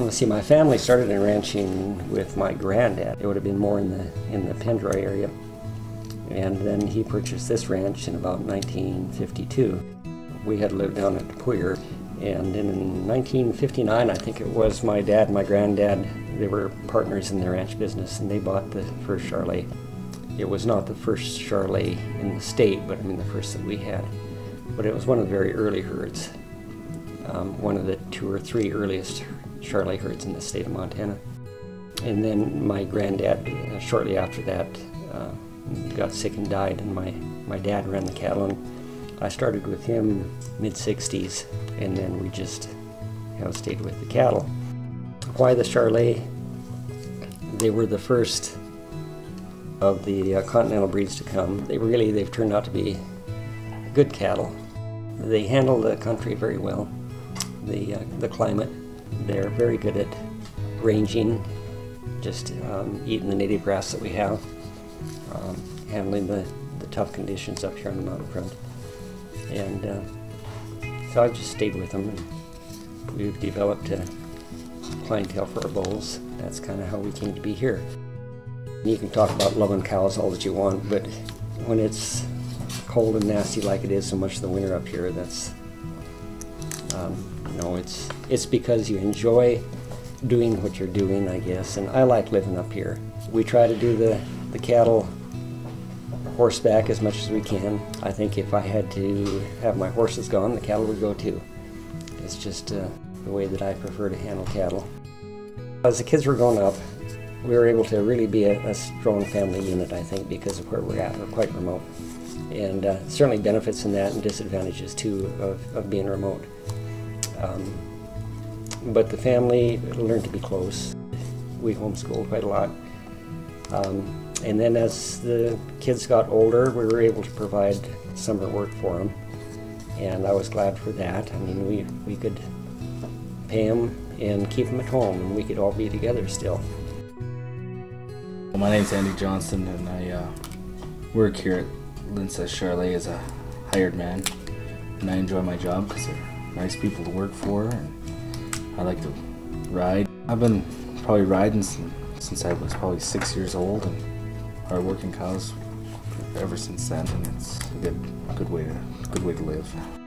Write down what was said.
See, my family started in ranching with my granddad. It would have been more in the Pendroy area. And then he purchased this ranch in about 1952. We had lived down at Dupuyer. And in 1959, I think it was, my dad and my granddad, they were partners in the ranch business, and they bought the first Charolais. It was not the first Charolais in the state, but I mean the first that we had. But it was one of the very early herds. One of the 2 or 3 earliest Charolais herds in the state of Montana. And then my granddad, shortly after that, got sick and died, and my dad ran the cattle, and I started with him mid-60s, and then we just stayed with the cattle. Why the Charolais? They were the first of the continental breeds to come. They've turned out to be good cattle. They handle the country very well, the climate. They're very good at ranging, just eating the native grass that we have, handling the tough conditions up here on the mountain front. And so I've just stayed with them, and we've developed a clientele for our bulls. That's kind of how we came to be here. You can talk about loving cows all that you want, but when it's cold and nasty like it is so much of the winter up here, that's it's because you enjoy doing what you're doing, I guess, and I like living up here. We try to do the cattle horseback as much as we can. I think if I had to have my horses gone, the cattle would go too. It's just the way that I prefer to handle cattle. As the kids were growing up, we were able to really be a strong family unit, I think, because of where we're at. We're quite remote. And certainly benefits in that and disadvantages too of being remote. But the family learned to be close. We homeschooled quite a lot. And then as the kids got older, we were able to provide summer work for them. And I was glad for that. I mean, we could pay them and keep them at home, and we could all be together still. My name's Andy Johnston, and I work here at Lindseth Charolais as a hired man. And I enjoy my job because they're nice people to work for, and I like to ride. I've been probably riding since I was probably 6 years old, and working cows ever since then, and it's a good way to live.